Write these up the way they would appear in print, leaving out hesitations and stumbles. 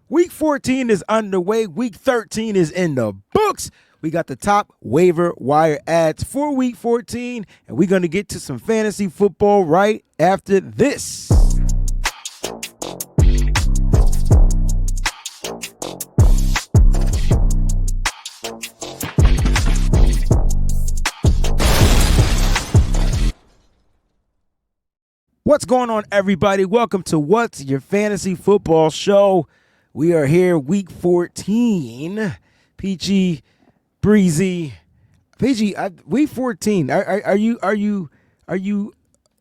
Week 14 is underway. Week 13 is in the books. We got the top waiver wire ads for Week 14, and we're going to get to some fantasy football right after this. What's going on, everybody? Welcome to What's Your Fantasy Football Show. We are here Week 14. Peachy, Breezie. Peachy, Week 14. Are you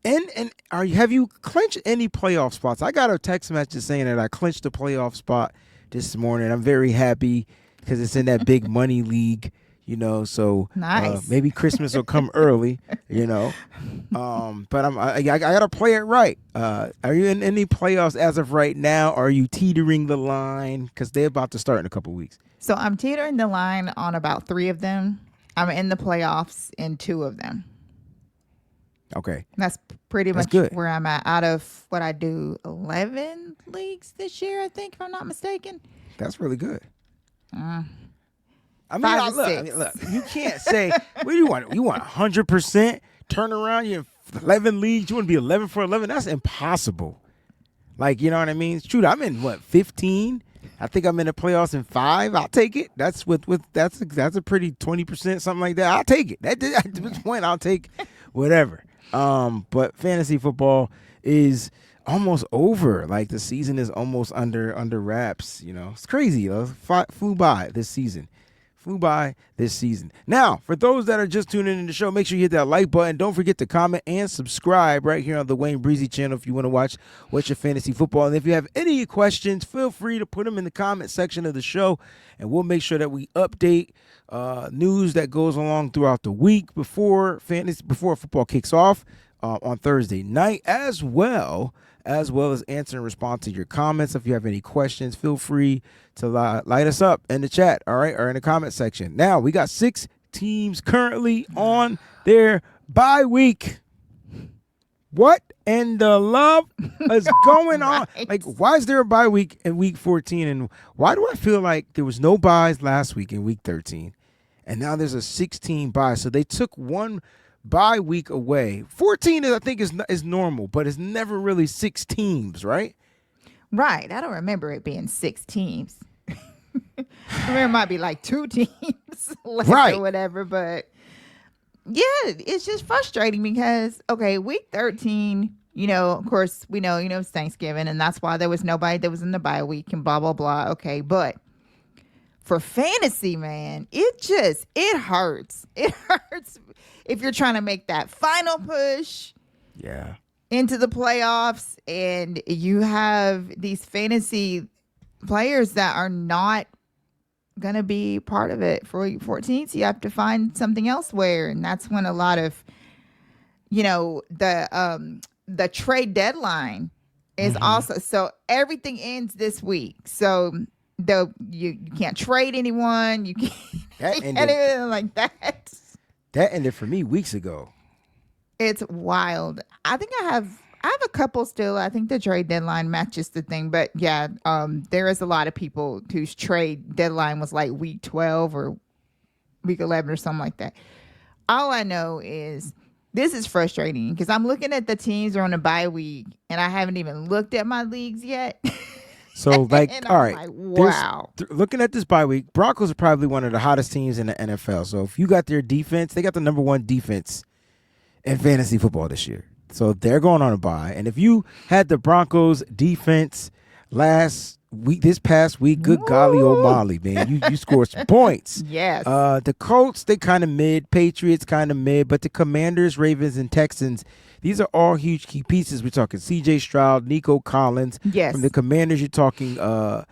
in and have you clinched any playoff spots? I got a text message saying that I clinched the playoff spot this morning. I'm very happy because it's in that big money league. So nice. Maybe Christmas will come early, but I gotta play it right. Are you in any playoffs as of right now? Or are you teetering the line because they're about to start in a couple weeks? So I'm teetering the line on about 3 of them. I'm in the playoffs in 2 of them. Okay, that's pretty much good. Where I'm at. Out of what I do, 11 leagues this year, I think, if I'm not mistaken. That's really good. I mean, 5 to 6. look, you can't say, what do you want? You want 100% turnaround? You're 11 leagues. You want to be 11 for 11? That's impossible. Like, you know what I mean? Shoot, I'm in, 15? I think I'm in the playoffs in 5. I'll take it. That's that's a pretty 20%, something like that. I'll take it. At this point, I'll take whatever. But fantasy football is almost over. Like, the season is almost under wraps. It's crazy. Flew by this season. Now, for those that are just tuning in the show, make sure you hit that like button. Don't forget to comment and subscribe right here on the WayneBreezie channel if you want to watch What's Your Fantasy Football. And if you have any questions, feel free to put them in the comment section of the show, and we'll make sure that we update news that goes along throughout the week before football kicks off on Thursday night, as well as answer and respond to your comments. If you have any questions, feel free to light us up in the chat, all right, or in the comment section. Now, we got 6 teams currently on their bye week. What in the love is going on? Like, why is there a bye week in Week 14? And why do I feel like there was no byes last week in Week 13? And now there's a 16 bye. So they took one bye week away. 14 I think is normal, but it's never really 6 teams, right? Right. I don't remember it being 6 teams. I remember it might be like 2 teams left right. or whatever, but yeah, it's just frustrating because, okay, Week 13, of course, we know, it's Thanksgiving, and that's why there was nobody that was in the bye week and blah, blah, blah. Okay, but for fantasy, man, it hurts. It hurts if you're trying to make that final push. Yeah. Into the playoffs, and you have these fantasy players that are not going to be part of it for Week 14. So you have to find something elsewhere. And that's when a lot of, the trade deadline is also, so everything ends this week. So you can't trade anyone. You can't anything like that. That ended for me weeks ago. It's wild. I think I have a couple still. I think the trade deadline matches the thing, but yeah, there is a lot of people whose trade deadline was like Week 12 or Week 11 or something like that. All I know is this is frustrating because I'm looking at the teams that are on a bye week, and I haven't even looked at my leagues yet. So, all right, like, wow. Looking at this bye week, Broncos are probably one of the hottest teams in the NFL. So if you got their defense, they got the number 1 defense in fantasy football this year. So they're going on a bye. And if you had the Broncos defense this past week, good golly O'Malley, man, you scored some points. Yes. The Colts, they kind of mid. Patriots kind of mid. But the Commanders, Ravens, and Texans, these are all huge key pieces. We're talking C.J. Stroud, Nico Collins. Yes. From the Commanders, you're talking, oh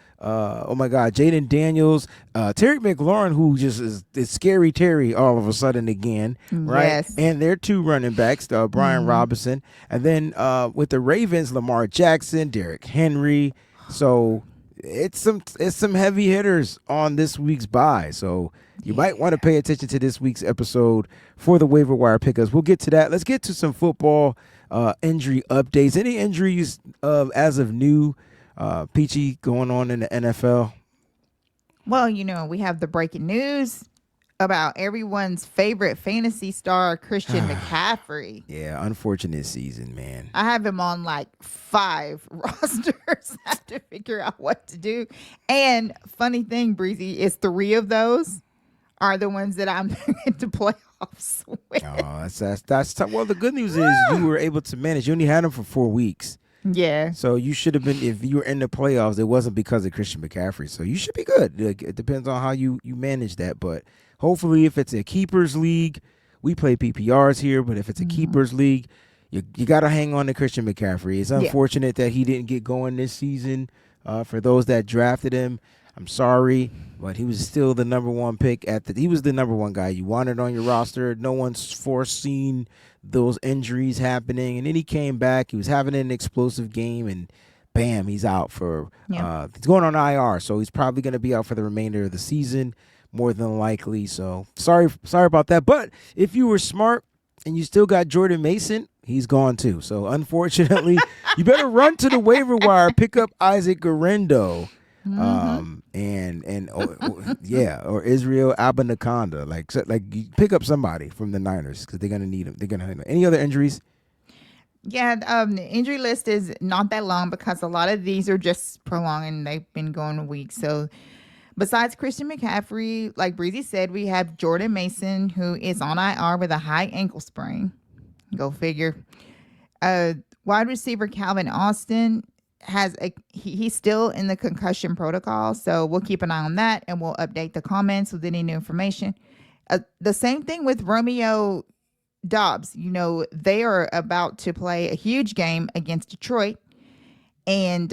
my God, Jaden Daniels, Terry McLaurin, who just is scary Terry all of a sudden again, right? Yes. And their 2 running backs, Brian Robinson. And then with the Ravens, Lamar Jackson, Derrick Henry. So it's some heavy hitters on this week's bye. So you might want to pay attention to this week's episode for the waiver wire pickups. We'll get to that. Let's get to some football injury updates. Any injuries as of new Peachy going on in the NFL. Well, we have the breaking news about everyone's favorite fantasy star, Christian McCaffrey. Yeah, unfortunate season, man. I have him on like 5 rosters. I have to figure out what to do. And funny thing, Breezy, is 3 of those are the ones that I'm into playoffs with. Oh, that's tough. Well, the good news is you were able to manage. You only had him for 4 weeks. Yeah. So you should have been, if you were in the playoffs, it wasn't because of Christian McCaffrey. So you should be good. Like, it depends on how you manage that. But hopefully if it's a keepers league, we play PPRs here, but if it's a keepers league, you got to hang on to Christian McCaffrey. It's unfortunate that he didn't get going this season. For those that drafted him, I'm sorry, but he was still the number 1 pick. He was the number 1 guy you wanted on your roster. No one's foreseen those injuries happening, and then he came back. He was having an explosive game, and bam, he's out for. He's going on IR, so he's probably going to be out for the remainder of the season, more than likely. So sorry about that. But if you were smart and you still got Jordan Mason, he's gone too. So unfortunately, you better run to the waiver wire, pick up Isaac Garendo. Or Israel Abanaconda. Like you pick up somebody from the Niners because they're gonna need him. They're gonna have him. Any other injuries? Yeah, the injury list is not that long because a lot of these are just prolonging. They've been going weeks. So besides Christian McCaffrey, like Breezy said, we have Jordan Mason, who is on IR with a high ankle sprain. Go figure. Wide receiver Calvin Austin he's still in the concussion protocol, so we'll keep an eye on that and we'll update the comments with any new information. The same thing with Romeo Dobbs. They are about to play a huge game against Detroit, and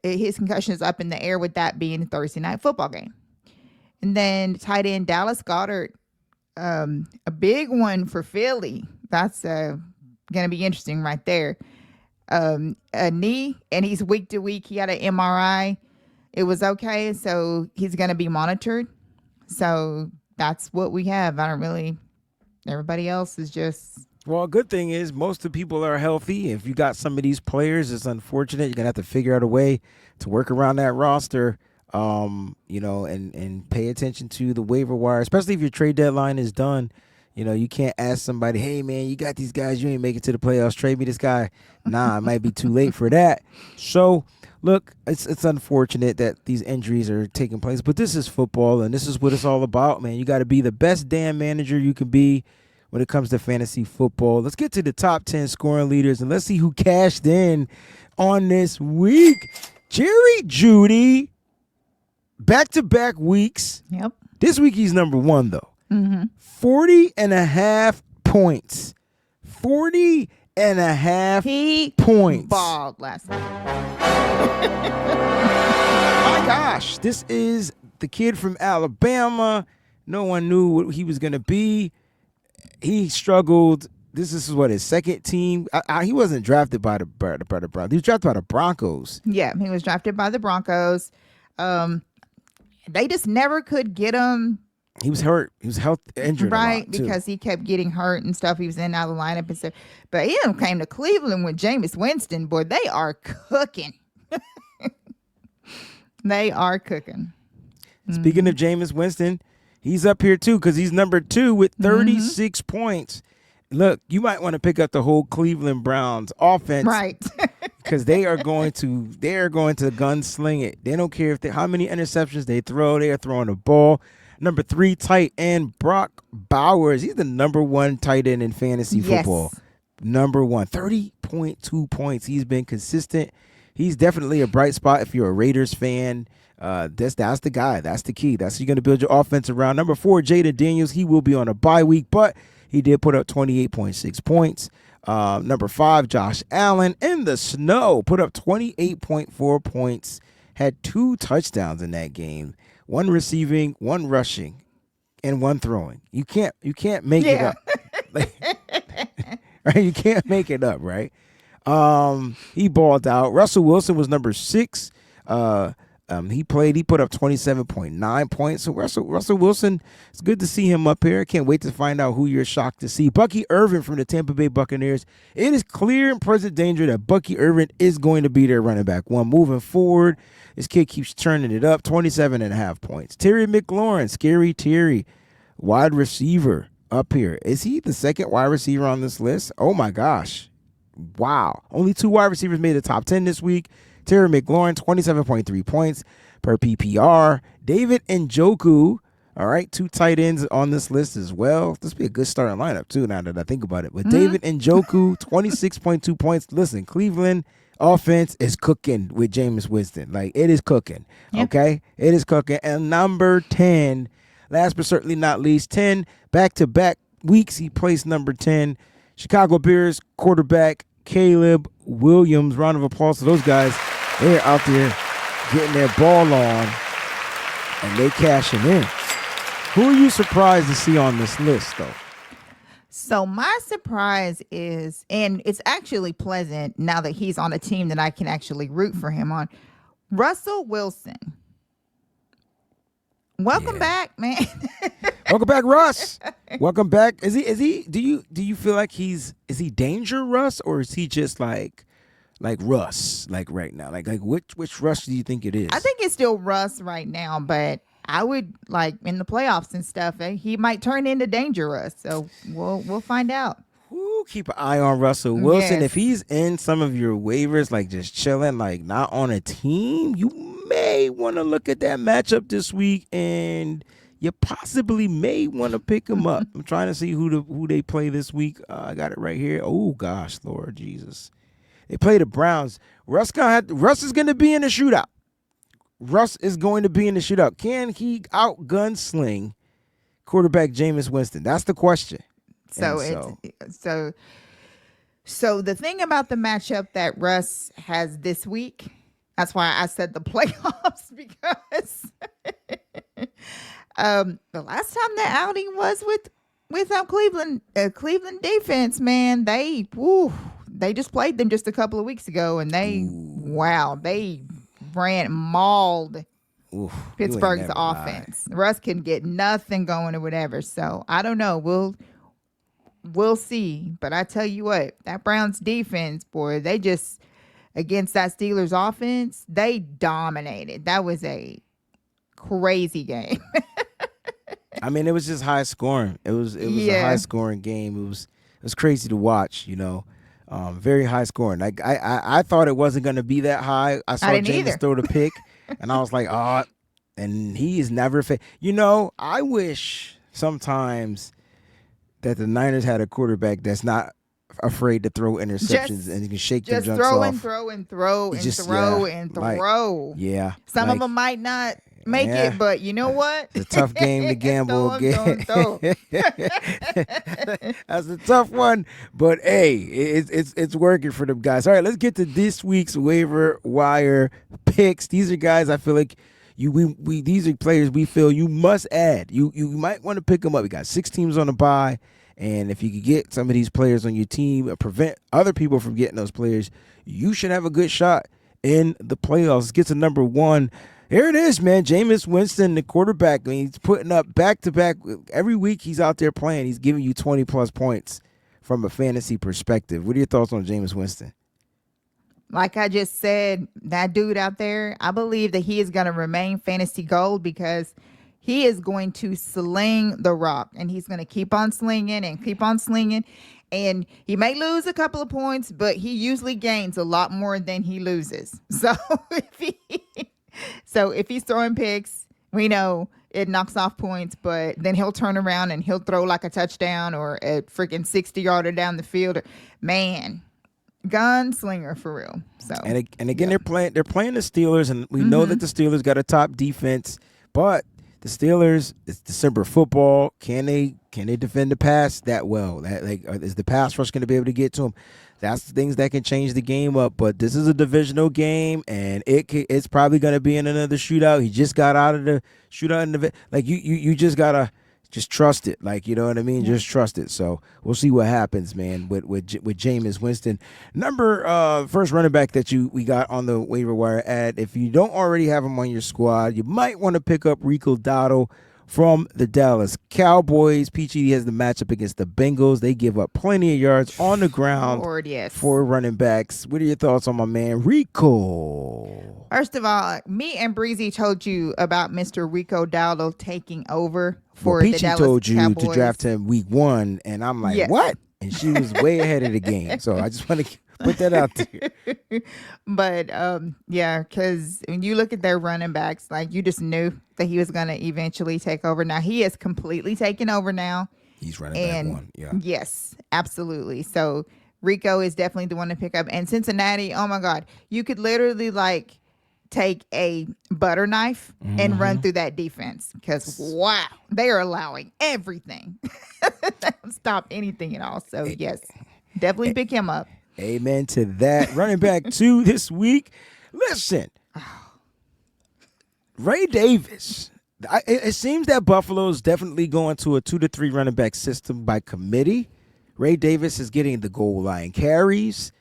his concussion is up in the air with that being a Thursday night football game. And then tight end Dallas Goedert, a big one for Philly. That's going to be interesting right there. A knee, and he's week to week. He had an MRI. It was okay, so he's going to be monitored. So that's what we have. Everybody else is just. Well, a good thing is most of the people are healthy. If you got some of these players, it's unfortunate. You're going to have to figure out a way to work around that roster, and pay attention to the waiver wire, especially if your trade deadline is done. You can't ask somebody, hey, man, you got these guys, you ain't make it to the playoffs, trade me this guy. Nah, it might be too late for that. So, look, it's unfortunate that these injuries are taking place, but this is football, and this is what it's all about, man. You got to be the best damn manager you can be when it comes to fantasy football. Let's get to the top 10 scoring leaders, and let's see who cashed in on this week. Jerry Jeudy, back-to-back weeks. Yep. This week he's number 1, though. 40.5 points. 40.5 points. He balled last night. My gosh, this is the kid from Alabama. No one knew what he was going to be. He struggled. This is what, his second team. He wasn't drafted by the Browns. He was drafted by the Broncos. Yeah, he was drafted by the Broncos. They just never could get him. He was hurt. He was injured, right? A lot, too. Because he kept getting hurt and stuff. He was in and out of the lineup and stuff. But he came to Cleveland with Jameis Winston. Boy, they are cooking. They are cooking. Speaking of Jameis Winston, he's up here too because he's number 2 with 36 points. Look, you might want to pick up the whole Cleveland Browns offense, right? Because they are going to gunsling it. They don't care how many interceptions they throw. They are throwing the ball. Number 3 tight end Brock Bowers. He's the number 1 tight end in fantasy football. Number 1, 30.2 points. He's been consistent. He's definitely a bright spot if you're a Raiders fan. That's the guy. That's the key. That's you're going to build your offense around. Number 4, Jada Daniels. He will be on a bye week, but he did put up 28.6 points. Number 5, Josh Allen in the snow. Put up 28.4 points. Had 2 touchdowns in that game. 1 receiving, 1 rushing, and 1 throwing. You can't make it up. Right? You can't make it up, right? He balled out. Russell Wilson was number 6. He put up 27.9 points. So Russell Wilson, it's good to see him up here. I can't wait to find out who you're shocked to see. Bucky Irvin from the Tampa Bay Buccaneers. It is clear and present danger that Bucky Irvin is going to be their running back one. Moving forward, this kid keeps turning it up, 27.5 points. Terry McLaurin, Scary Terry, wide receiver up here. Is he the second wide receiver on this list? Oh my gosh. Wow. Only 2 wide receivers made the top 10 this week. Terry McLaurin, 27.3 points per PPR. David Njoku, all right, 2 tight ends on this list as well. This would be a good starting lineup, too, now that I think about it. But David Njoku, 26.2 points. Listen, Cleveland offense is cooking with Jameis Winston. Like, it is cooking, okay? It is cooking. And number 10, last but certainly not least, 10 back-to-back weeks, he placed number 10. Chicago Bears quarterback Caleb Williams. Round of applause to those guys. They're out there getting their ball on, and they cashing in. Who are you surprised to see on this list, though? So my surprise is, and it's actually pleasant now that he's on a team that I can actually root for him on, Russell Wilson. Welcome back, man. Welcome back, Russ. Welcome back. Is he do you feel like is he danger Russ, or is he just like Russ, like right now? Like which Russ do you think it is? I think it's still Russ right now, but I would, like, in the playoffs and stuff, he might turn into danger Russ. So we'll find out. Ooh, keep an eye on Russell Wilson. Yes. If he's in some of your waivers, like just chilling, like not on a team, you may want to look at that matchup this week, and you possibly may want to pick him up. I'm trying to see who they play this week. I got it right here. Oh gosh, Lord Jesus, they play the Browns. Russ is going to be in the shootout. Russ is going to be in the shootout. Can he out gunsling quarterback Jameis Winston? That's the question. So the thing about the matchup that Russ has this week, that's why I said the playoffs, because the last time the outing was with Cleveland defense, man, they just played them just a couple of weeks ago, and they mauled Pittsburgh's offense. Russ can get nothing going or whatever. So I don't know. We'll see. But I tell you what, that Browns defense, boy, they just, against that Steelers offense, they dominated. That was a crazy game. I mean, it was just high scoring. It was a high scoring game. It was crazy to watch, you know. Very high scoring. Like I thought it wasn't going to be that high. I saw Jameis throw the pick, and I was like, oh, and he is never. You know, I wish sometimes that the Niners had a quarterback that's not afraid to throw interceptions and can shake them junks off. Just throw and throw and throw. Yeah. Some of them might not make it, but you know what? It's a tough game to gamble again. That's a tough one, but hey, it's working for them guys. All right, let's get to this week's waiver wire picks. These are guys I feel like these are players we feel you must add. You might want to pick them up. We got 6 teams on the bye, and if you could get some of these players on your team and prevent other people from getting those players, you should have a good shot in the playoffs. Let's get to number 1. Here it is, man. Jameis Winston, the quarterback. I mean, he's putting up back-to-back. Every week he's out there playing. He's giving you 20-plus points from a fantasy perspective. What are your thoughts on Jameis Winston? Like I just said, that dude out there, I believe that he is going to remain fantasy gold because he is going to sling the rock, and he's going to keep on slinging and keep on slinging. And he may lose a couple of points, but he usually gains a lot more than he loses. So if he's throwing picks, we know it knocks off points, but then he'll turn around and he'll throw like a touchdown or a freaking 60-yarder down the field. Man, gunslinger for real. So and again, they're playing the Steelers, and we know that the Steelers got a top defense, but the Steelers, it's December football. Can they defend the pass that well? Is the pass rush going to be able to get to them? That's the things that can change the game up. But this is a divisional game, and it's probably going to be in another shootout. He just got out of the shootout. You just gotta just trust it. Like, you know what I mean? Just trust it. So we'll see what happens, man, with Jameis Winston. First running back that we got on the waiver wire ad. If you don't already have him on your squad, you might want to pick up Rico Dowdle from the Dallas Cowboys. Peachy has the matchup against the Bengals. They give up plenty of yards on the ground for running backs. What are your thoughts on my man Rico? First of all, me and Breezie told you about Mr. Rico Dowdle taking over for the Dallas Cowboys. Peachy told you to draft him week 1, and I'm like, what? And she was way ahead of the game. So I just want to put that out there. But because when you look at their running backs, like, you just knew that he was going to eventually take over. Now he is completely taken over now. He's running back 1. Yeah. Yes, absolutely. So Rico is definitely the one to pick up. And Cincinnati, oh my God, you could literally like take a butter knife and run through that defense, because wow, they are allowing everything. They don't stop anything at all. So yes, definitely pick him up. Amen to that. Running back 2 this week. Listen, Ray Davis. It seems that Buffalo is definitely going to a 2 to 3 running back system by committee. Ray Davis is getting the goal line carries,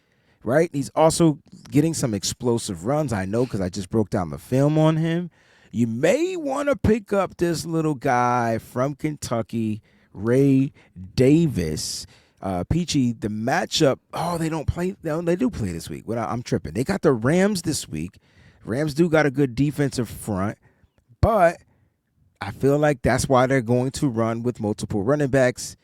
right? He's also getting some explosive runs, I know, because I just broke down the film on him. You may want to pick up this little guy from Kentucky, Ray Davis. Peachy, the matchup, they don't play. No, they do play this week. I'm tripping. They got the Rams this week. Rams do got a good defensive front, but I feel like that's why they're going to run with multiple running backs.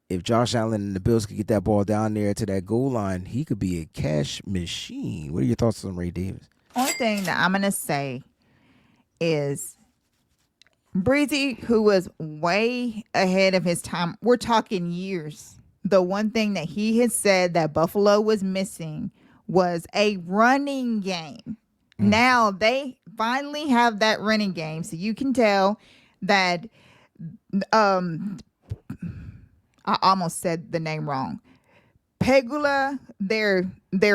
If Josh Allen and the Bills could get that ball down there to that goal line, he could be a cash machine. What are your thoughts on Ray Davis? Only thing that I'm going to say is Breezie, who was way ahead of his time, we're talking years. The one thing that he has said that Buffalo was missing was a running game. Now they finally have that running game. So you can tell that I almost said the name wrong. Pegula, their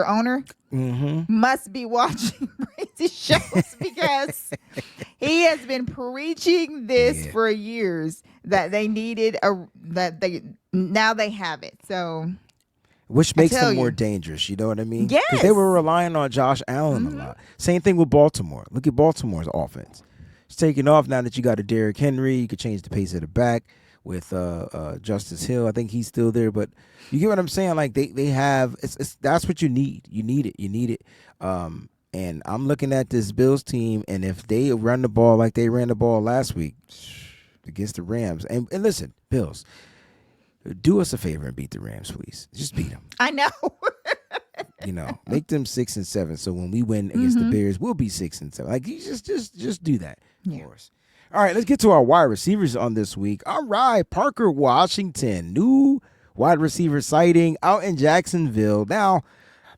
owner, must be watching Breezy shows, because he has been preaching this for years, that they needed now they have it. So, which makes them more dangerous. You know what I mean? Yes. Because they were relying on Josh Allen a lot. Same thing with Baltimore. Look at Baltimore's offense. It's taking off now that you got a Derrick Henry. You could change the pace of the back with Justice Hill. I think he's still there, but you get what I'm saying? Like they have that's what you need. You need it. And I'm looking at this Bills team, and if they run the ball like they ran the ball last week against the Rams, and listen, Bills, do us a favor and beat the Rams, please. Just beat them. I know. Make them 6-7. So when we win against the Bears, we'll be 6-7. Like, you just do that for us. All right, let's get to our wide receivers on this week. All right, Parker Washington, new wide receiver sighting out in Jacksonville. Now,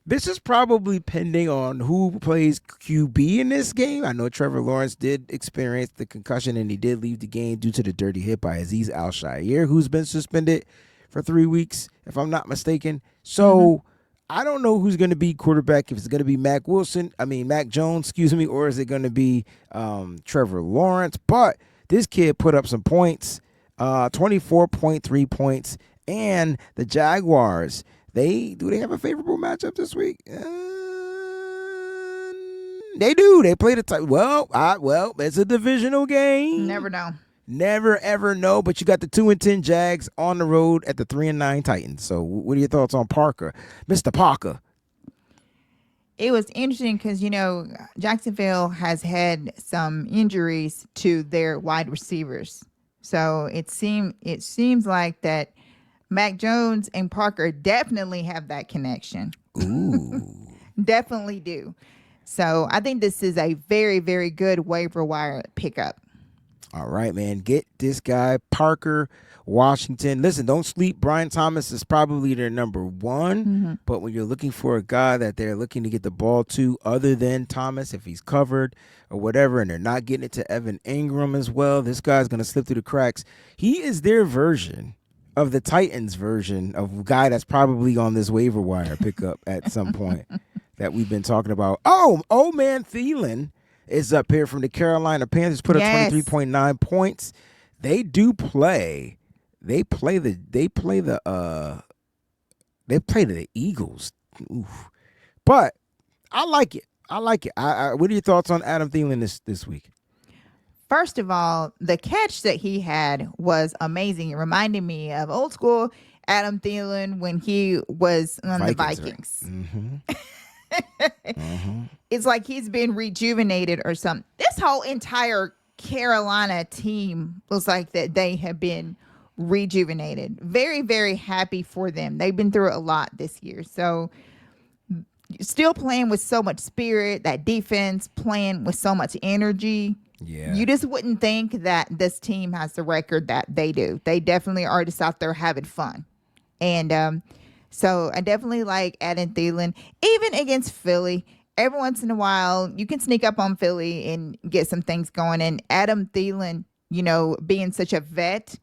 this is probably pending on who plays QB in this game. I know Trevor Lawrence did experience the concussion, and he did leave the game due to the dirty hit by Azeez Al-Shaair, who's been suspended for 3 weeks, if I'm not mistaken. So I don't know who's going to be quarterback, if it's going to be Mac Jones, or is it going to be Trevor Lawrence. But this kid put up some points, 24.3 points, and the Jaguars, do they have a favorable matchup this week? They do. They played well, it's a divisional game. Never know. Never, ever know. But you got the 2-10 Jags on the road at the 3-9 Titans. So what are your thoughts on Parker? Mr. Parker. It was interesting because, Jacksonville has had some injuries to their wide receivers. So it seems like that Mac Jones and Parker definitely have that connection. Ooh. Definitely do. So I think this is a very, very good waiver wire pickup. All right, man. Get this guy, Parker Washington. Listen, don't sleep. Brian Thomas is probably their number one. But when you're looking for a guy that they're looking to get the ball to, other than Thomas, if he's covered or whatever, and they're not getting it to Evan Ingram as well, this guy's going to slip through the cracks. He is their version of the Titans version of a guy that's probably on this waiver wire pickup at some point that we've been talking about. Oh, old man Thielen is up here from the Carolina Panthers, put up 23.9 points. they do play. They play the Eagles. Oof. But I like it. What are your thoughts on Adam Thielen this week? First of all, the catch that he had was amazing. It reminded me of old school Adam Thielen when he was on the Vikings. Right? Mm-hmm. It's like he's been rejuvenated or something. This whole entire Carolina team looks like that they have been rejuvenated. Very, very happy for them. They've been through a lot this year. So still playing with so much spirit, that defense playing with so much energy. Yeah. You just wouldn't think that this team has the record that they do. They definitely are just out there having fun. And so I definitely like Adam Thielen. Even against Philly, every once in a while, you can sneak up on Philly and get some things going. And Adam Thielen, being such a vet,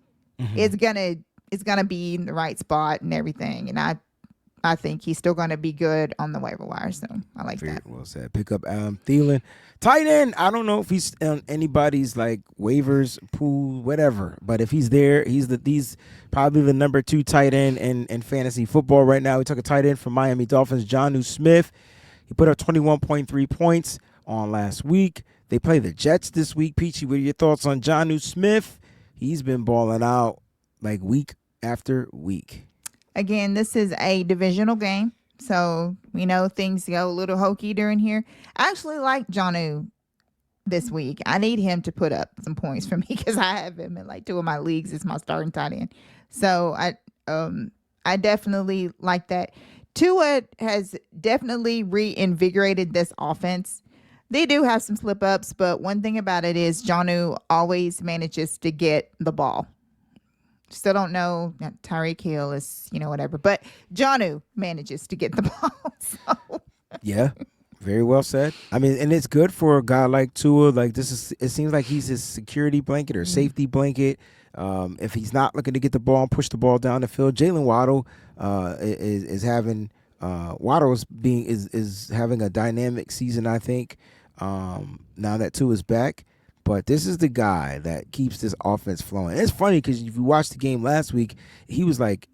is gonna be in the right spot and everything. And I think he's still gonna be good on the waiver wire. So I like Very that. well said. Pick up Adam Thielen. Tight end, I don't know if he's on anybody's like waivers, pool, whatever. But if he's there, he's probably the number 2 tight end in fantasy football right now. We took a tight end from Miami Dolphins, Jonnu Smith. He put up 21.3 points on last week. They play the Jets this week. Peachy, what are your thoughts on Jonnu Smith? He's been balling out like week after week. Again, this is a divisional game. So, things go a little hokey during here. I actually like Jonnu this week. I need him to put up some points for me because I have him in like 2 of my leagues as my starting tight end. So I definitely like that. Tua has definitely reinvigorated this offense. They do have some slip ups, but one thing about it is Jonnu always manages to get the ball. Still don't know. Tyreek Hill is, whatever. But Jonnu manages to get the ball. So. Yeah, very well said. I mean, and it's good for a guy like Tua. Like it seems like he's his security blanket or safety blanket. If he's not looking to get the ball and push the ball down the field, Jalen Waddle is having is having a dynamic season, I think. Now that Tua is back. But this is the guy that keeps this offense flowing. And it's funny because if you watched the game last week, he was like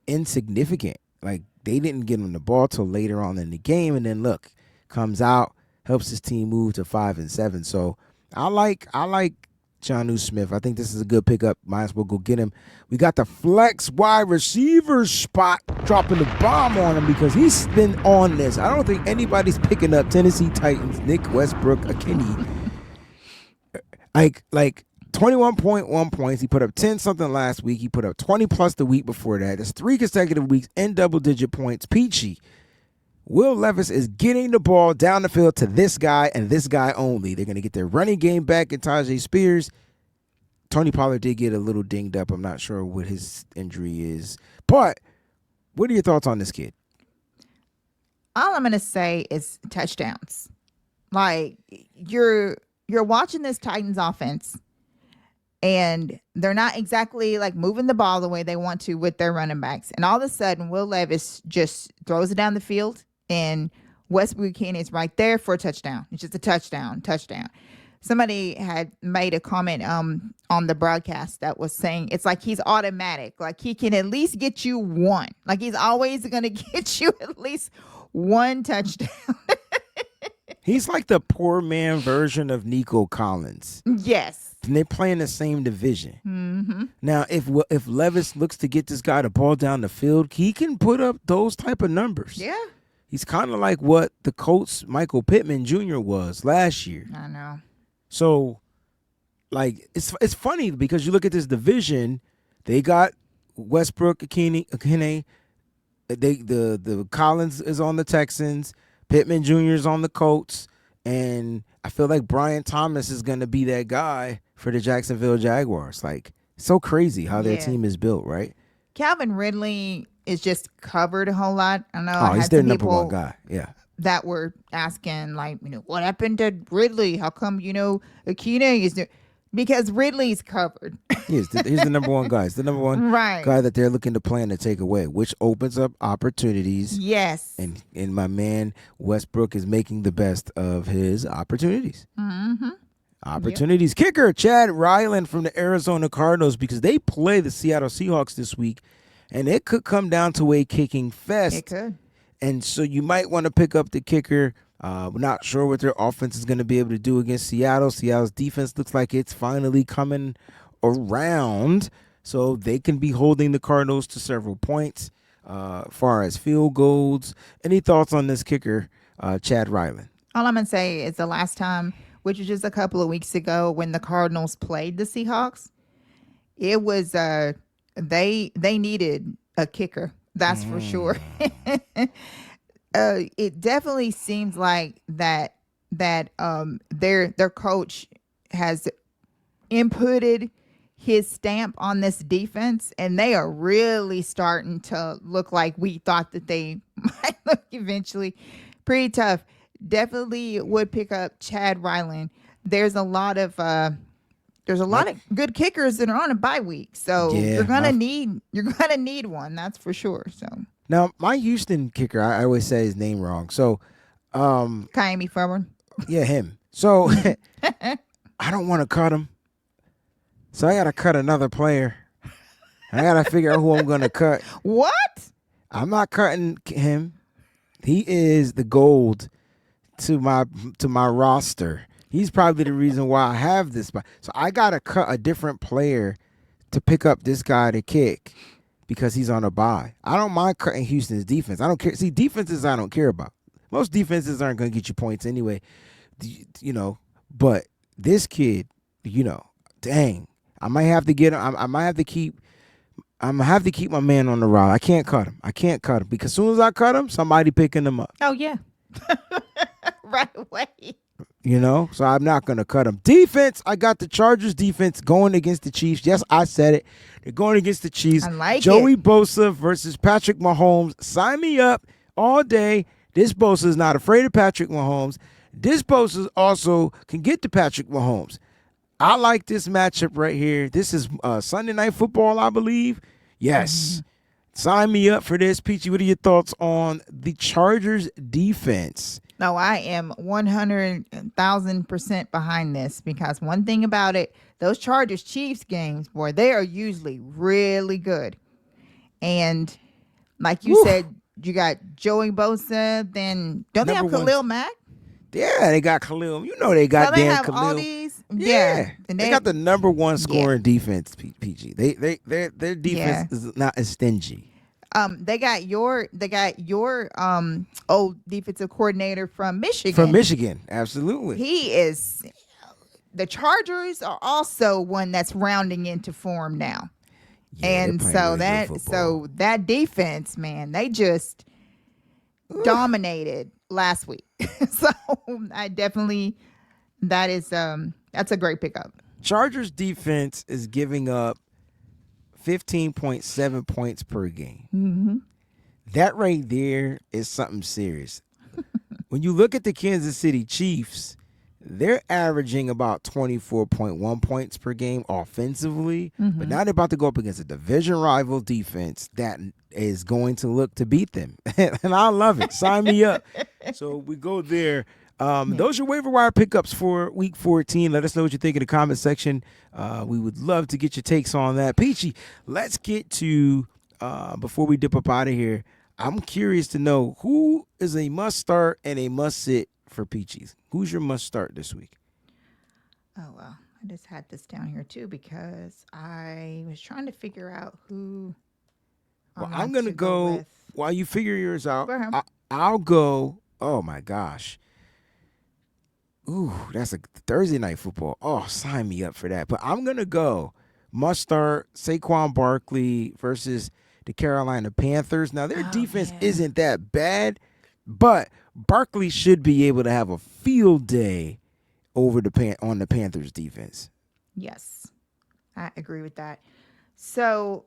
insignificant. Like they didn't get him the ball till later on in the game, and then look, comes out, helps his team move to 5-7. So I like Jonnu Smith. I think this is a good pickup. Might as well go get him. We got the flex wide receiver spot dropping the bomb on him because he's been on this. I don't think anybody's picking up Tennessee Titans Nick Westbrook-Ikhine. Like 21.1 points. He put up 10 something last week. He put up 20 plus the week before that. That's 3 consecutive weeks in double-digit points. Peachy, Will Levis is getting the ball down the field to this guy and this guy only. They're going to get their running game back in Tajay Spears. Tony Pollard did get a little dinged up. I'm not sure what his injury is. But what are your thoughts on this kid? All I'm going to say is touchdowns. Like, you're watching this Titans offense, and they're not exactly like moving the ball the way they want to with their running backs. And all of a sudden, Will Levis just throws it down the field, and Westbrook-Ikhine is right there for a touchdown. It's just a touchdown. Somebody had made a comment on the broadcast that was saying it's like he's automatic. Like he can at least get you one. Like he's always going to get you at least one touchdown. He's like the poor man version of Nico Collins. Yes. And they play in the same division. Mm-hmm. Now, if Levis looks to get this guy the ball down the field, he can put up those type of numbers. Yeah. He's kind of like what the Colts' Michael Pittman Jr. was last year. I know. So, like, it's funny because you look at this division, they got Westbrook-Ikhine, the Collins is on the Texans, Pittman Jr. is on the Colts, and I feel like Brian Thomas is going to be that guy for the Jacksonville Jaguars. Like, so crazy how their team is built, right? Calvin Ridley is just covered a whole lot. I know. Oh, he's their number one guy. Yeah. That were asking, like, what happened to Ridley? How come, Ikhine is there? Because Ridley's covered. He's the number one guy. He's the number one guy that they're looking to plan to take away, which opens up opportunities. Yes. And my man Westbrook is making the best of his opportunities. Mm-hmm. Opportunities. Kicker Chad Ryland from the Arizona Cardinals, because they play the Seattle Seahawks this week, and it could come down to a kicking fest. It could. And so you might want to pick up the kicker. We're not sure what their offense is going to be able to do against Seattle. Seattle's defense looks like it's finally coming around, so they can be holding the Cardinals to several points as far as field goals. Any thoughts on this kicker, Chad Ryland? All I'm going to say is the last time, which was just a couple of weeks ago when the Cardinals played the Seahawks, it was they needed a kicker. That's for sure. It definitely seems like that their coach has inputted his stamp on this defense, and they are really starting to look like we thought that they might look eventually. Pretty tough. Definitely would pick up Chad Ryland. There's a lot of good kickers that are on a bye week, so you're gonna need one. That's for sure. So now my Houston kicker, I always say his name wrong. So, Kaimi Fairbairn. Yeah, him. So I don't want to cut him, so I gotta cut another player. I gotta figure out who I'm gonna cut. What? I'm not cutting him. He is the gold to my roster. He's probably the reason why I have this. So I got to cut a different player to pick up this guy to kick because he's on a bye. I don't mind cutting Houston's defense. I don't care. See, defenses I don't care about. Most defenses aren't going to get you points anyway, But this kid, dang, I might have to get him. I might have to keep. I'm going to have to keep my man on the rod. I can't cut him. Because as soon as I cut him, somebody picking him up. Oh, yeah. Right away. So I'm not going to cut him. Defense, I got the Chargers defense going against the Chiefs. Yes, I said it. They're going against the Chiefs. I like Joey it. Bosa versus Patrick Mahomes. Sign me up all day. This Bosa is not afraid of Patrick Mahomes. This Bosa also can get to Patrick Mahomes. I like this matchup right here. This is Sunday Night Football, I believe. Yes. Mm-hmm. Sign me up for this. Peachy, what are your thoughts on the Chargers defense? No, I am 100,000% behind this, because one thing about it, those Chargers-Chiefs games, boy, they are usually really good. And like you said, you got Joey Bosa, then don't they have Khalil Mack? Yeah, they got Khalil. They got they Dan have Khalil. All these, yeah. And they got the number one scoring defense, PG. Their defense is not as stingy. They got your old defensive coordinator from Michigan. From Michigan, absolutely. He is. The Chargers are also one that's rounding into form now, and so that defense, man, they just dominated last week. So I definitely that's a great pickup. Chargers defense is giving up 15.7 points per game. Mm-hmm. That right there is something serious. When you look at the Kansas City Chiefs, they're averaging about 24.1 points per game offensively, but now they're about to go up against a division rival defense that is going to look to beat them. And I love it. Sign me up. So we go there. Those are waiver wire pickups for week 14. Let us know what you think in the comment section. We would love to get your takes on that. Peachy, let's get to, before we dip up out of here, I'm curious to know who is a must start and a must sit for Peachy's. Who's your must start this week? Oh, well, I just had this down here too because I was trying to figure out who. Well, I'm going to go while you figure yours out. I'll go. Oh, my gosh. Ooh, that's a Thursday Night Football. Oh, sign me up for that. But I'm going to go must start Saquon Barkley versus the Carolina Panthers. Now, their defense isn't that bad, but Barkley should be able to have a field day over on the Panthers defense. Yes, I agree with that. So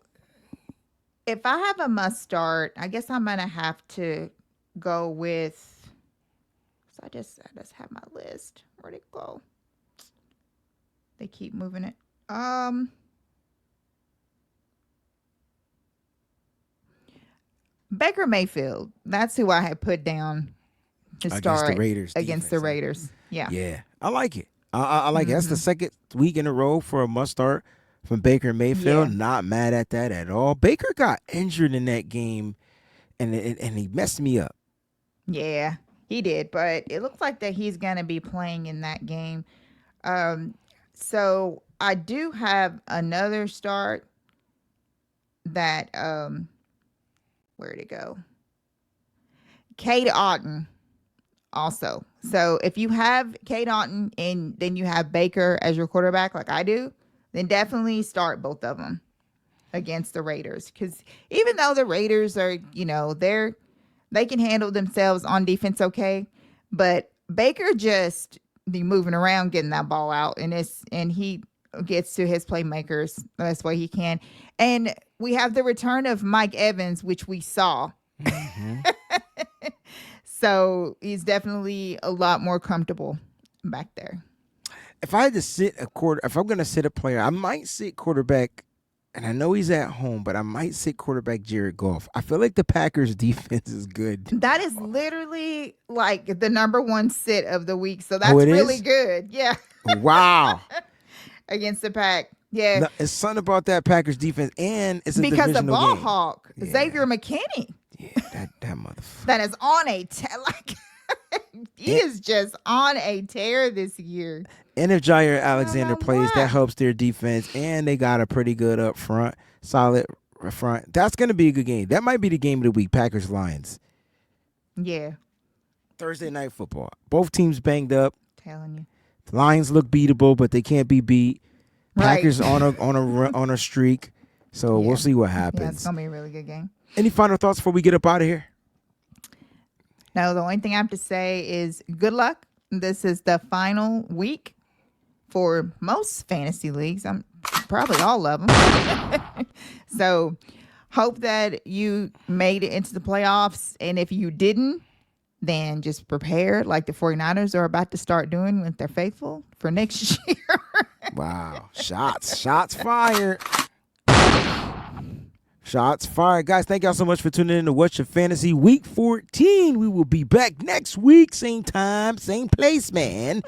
if I have a must start, I guess I'm going to have to go with. So I just have my list. Where'd it go? They keep moving it. Baker Mayfield. That's who I had put down to start against the Raiders. Against the Raiders. Yeah. Yeah. I like it. I like it. That's the second week in a row for a must start from Baker Mayfield. Yeah. Not mad at that at all. Baker got injured in that game, and he messed me up. Yeah, he did, but it looks like that he's going to be playing in that game. So I do have another start that where'd it go? Cade Otton also. So if you have Cade Otton and then you have Baker as your quarterback like I do, then definitely start both of them against the Raiders. Because even though the Raiders are, they can handle themselves on defense okay, but Baker just be moving around getting that ball out, and he gets to his playmakers the best way he can. And we have the return of Mike Evans, which we saw. So he's definitely a lot more comfortable back there. If I had to sit if I'm going to sit a player, I might sit quarterback, and I know he's at home, but I might sit quarterback Jared Goff. I feel like the Packers defense is good. That is literally like the number one sit of the week. So that's really good. Yeah. Wow. Against the Pack. Yeah. No, it's something about that Packers defense, and it's a because the divisional ball game. hawk, Xavier McKinney. Yeah, that motherfucker. That is on a he is just on a tear this year. And if Jair Alexander plays, that helps their defense, and they got a pretty good up front, solid front. That's going to be a good game. That might be the game of the week, Packers-Lions. Yeah. Thursday night football. Both teams banged up. Telling you. The Lions look beatable, but they can't be beat. Right. Packers on a streak. So we'll see what happens. Yeah, it's going to be a really good game. Any final thoughts before we get up out of here? No, the only thing I have to say is good luck. This is the final week for most fantasy leagues. I'm probably all of them. So hope that you made it into the playoffs. And if you didn't, then just prepare like the 49ers are about to start doing with their faithful for next year. Wow. Shots fired. Shots fired. Guys, thank y'all so much for tuning in to What's Your Fantasy Week 14. We will be back next week, same time, same place, man,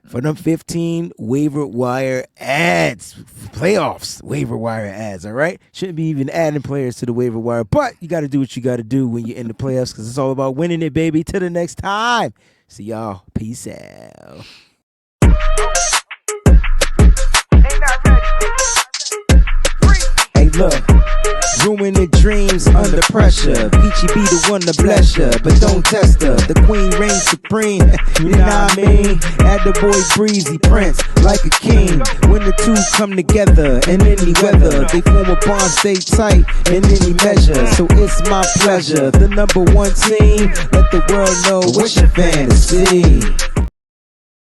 for them 15 waiver wire ads. Playoffs, waiver wire ads, all right? Shouldn't be even adding players to the waiver wire, but you got to do what you got to do when you're in the playoffs because it's all about winning it, baby. Till the next time. See y'all. Peace out. Hey, look. Ruining dreams under pressure. Peachy be the one to bless ya, but don't test her. The queen reigns supreme. You know what I mean? Add the boy Breezie, Prince, like a king. When the two come together in any weather, they form a bond, stay tight in any measure. So it's my pleasure. The number one team, let the world know what's your fantasy.